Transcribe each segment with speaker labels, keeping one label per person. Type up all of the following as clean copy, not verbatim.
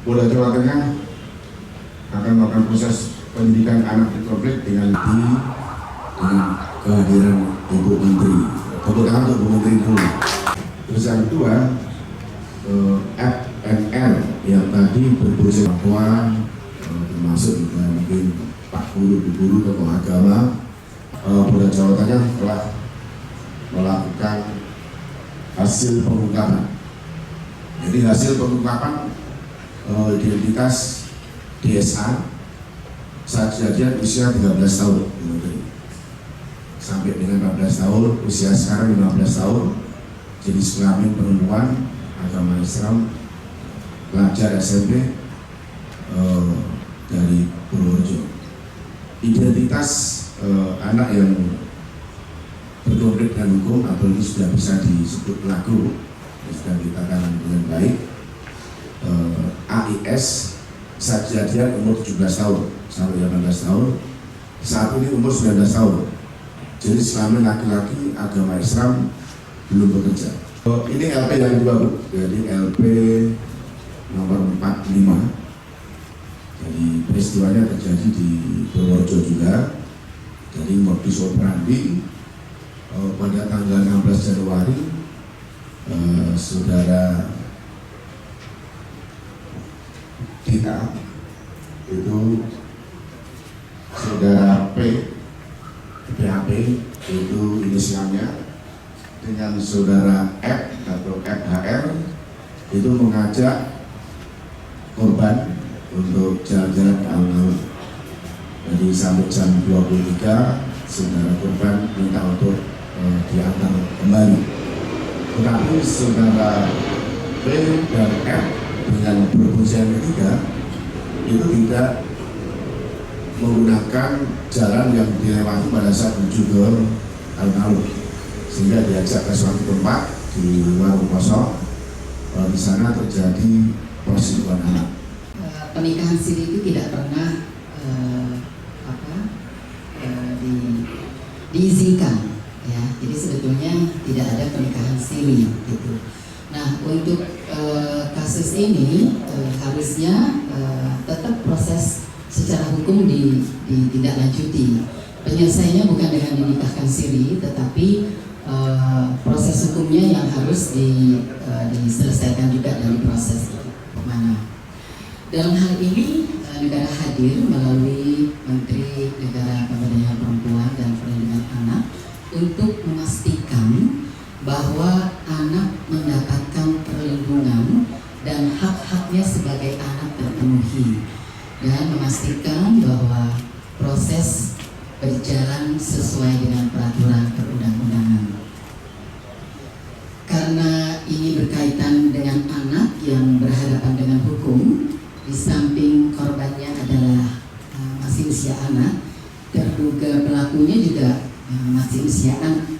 Speaker 1: Polda Jawa Tengah akan melakukan proses pendidikan anak di konflik dengan kehadiran Ibu Menteri. Tepuk tangan untuk Ibu Menteri dulu. Terus yang kedua, FNL yang tadi berproses bahwa termasuk juga mungkin Pak Guru, tokoh agama, Polda Jawa Tengah telah melakukan hasil pengungkapan. Jadi hasil pengungkapan identitas DSA saat kejadian usia 13 tahun sampai dengan 14 tahun, usia sekarang 15 tahun, jenis kelamin perempuan, agama Islam, pelajar SMP dari Purworejo. Identitas anak yang berkonflik dengan hukum atau ini sudah bisa disebut pelaku, sudah kita tangani dengan baik. AIS saat kejadian umur 17 tahun sampai 18 tahun, saat ini umur 19 tahun, jenis kelamin laki-laki, agama Islam, belum bekerja. Ini LP yang kedua, Bu. Jadi LP nomor 45. Jadi peristiwanya terjadi di Purworejo juga. Jadi modus operandi pada tanggal 16 Januari saudara kita itu saudara PHP itu inisialnya dengan saudara F atau FHR itu mengajak korban untuk jalan-jalan ke alun-alun. Jadi sampai jam 23 saudara korban minta untuk diantar kembali. Tetapi saudara P dan F dengan berboncengan ketiga itu tidak menggunakan jalan yang dilewati pada saat menuju ke alun-alun, sehingga diajak ke suatu tempat di warung kosong. Di sana terjadi perselingkuhan anak.
Speaker 2: Pernikahan siri itu tidak pernah diizinkan, ya. Jadi sebetulnya tidak ada pernikahan siri gitu. Nah, untuk kasus ini harusnya tetap proses secara hukum ditindaklanjuti. Penyelesaiannya bukan dengan dinikahkan siri, tetapi proses hukumnya yang harus diselesaikan juga dari proses itu. Mana? Dalam hal ini negara hadir melalui Menteri Negara Pemberdayaan Perempuan dan Perlindungan Anak untuk memastikan bahwa anak mendapatkan perlindungan dan hak-haknya sebagai anak terpenuhi, dan memastikan bahwa proses berjalan sesuai dengan peraturan perundang-undangan. Karena ini berkaitan dengan anak yang berhadapan dengan hukum, di samping korbannya adalah masih usia anak, terduga pelakunya juga masih usia anak.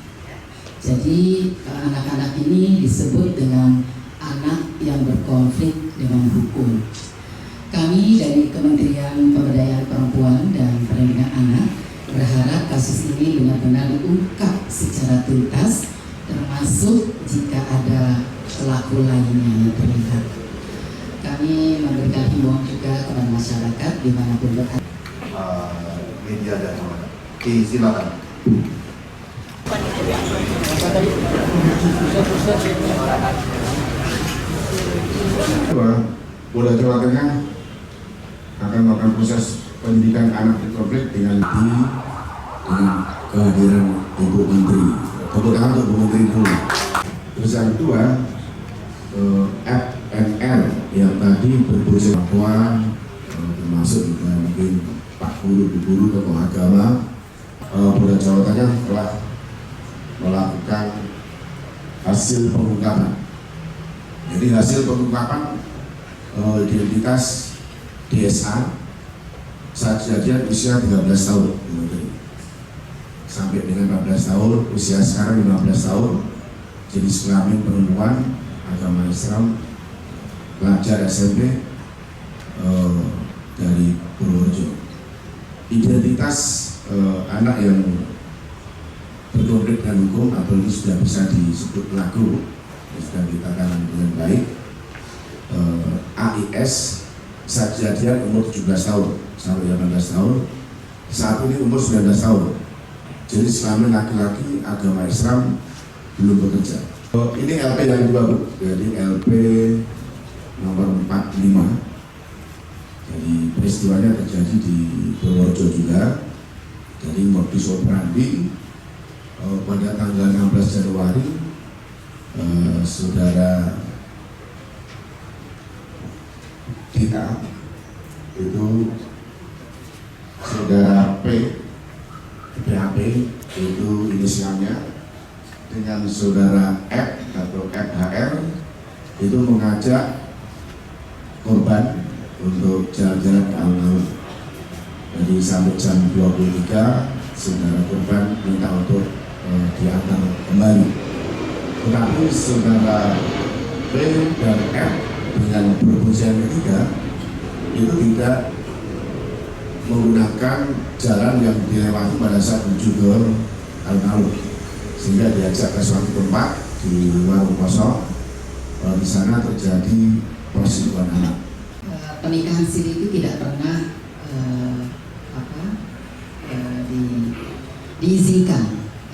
Speaker 2: Jadi anak-anak ini disebut dengan anak yang berkonflik dengan hukum. Kami dari Kementerian Pemberdayaan Perempuan dan Perlindungan Anak berharap kasus ini benar-benar diungkap secara tuntas, termasuk jika ada pelaku lainnya yang terlihat. Kami memberikan himbauan juga kepada masyarakat dimanapun berada.
Speaker 3: Media dan silakan.
Speaker 1: Polda Jawa Tengah akan melakukan proses pendidikan anak di konflik dengan kehadiran Ibu Menteri. Tepuk tangan untuk Ibu Menteri dulu. Terus yang kedua, FNL yang tadi berproses bahwa termasuk juga mungkin Pak Guru, tokoh agama, Polda Jawa Tengah telah melakukan hasil pengungkapan. Jadi hasil pengungkapan identitas DSA saat kejadian usia 13 tahun sampai dengan 14 tahun, usia sekarang 15 tahun, jenis kelamin perempuan, agama Islam, pelajar SMP dari Purworejo. Identitas anak yang berkonflik dengan hukum atau ini sudah bisa disebut pelaku, sudah kita tangani dengan baik. AIS saat kejadian umur 17 tahun sampai 18 tahun, saat ini umur 19 tahun. Jadi kelamin laki-laki, agama Islam, belum bekerja. Ini LP yang kedua, Bu. Jadi LP nomor 45. Jadi peristiwanya terjadi di Purworejo juga. Jadi modus operandi pada tanggal 16 Januari saudara kita itu saudara PHP itu inisialnya dengan saudara F atau FHR itu mengajak korban untuk jalan-jalan ke alun-alun. Jadi sampai jam 23 saudara korban minta untuk diantar kembali. Tetapi saudara P dan F dengan perbuatan ketiga itu tidak menggunakan jalan yang dilewati pada saat menuju ke alun-alun, sehingga diajak ke suatu tempat di warung kosong. Di sana terjadi perselingkuhan anak.
Speaker 2: Pernikahan siri itu tidak pernah diizinkan,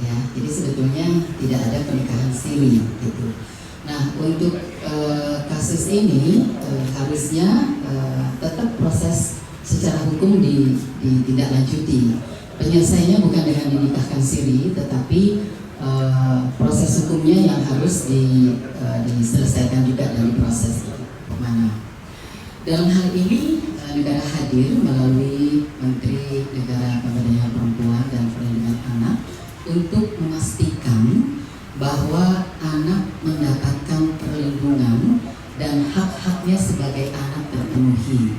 Speaker 2: ya. Jadi sebetulnya tidak ada pernikahan siri gitu. Nah, untuk kasus ini harusnya tetap proses secara hukum ditindaklanjuti. Penyelesaiannya bukan dengan dinikahkan siri, tetapi proses hukumnya yang harus diselesaikan juga dari proses mana. Dalam hal ini negara hadir melalui Menteri Negara Pemberdayaan Perempuan dan Perlindungan Anak untuk memastikan bahwa anak mendapatkan perlindungan dan hak-haknya sebagai anak terpenuhi,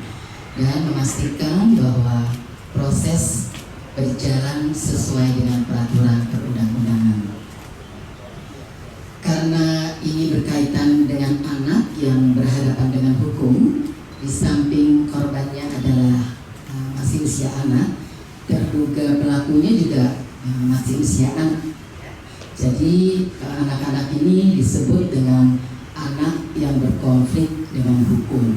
Speaker 2: dan memastikan bahwa proses berjalan sesuai dengan peraturan perundang-undangan. Karena ini berkaitan dengan anak yang berhadapan dengan hukum, di samping korbannya adalah masih usia anak, terduga pelakunya juga masih usia anak. Jadi anak-anak ini disebut dengan anak yang berkonflik dengan hukum.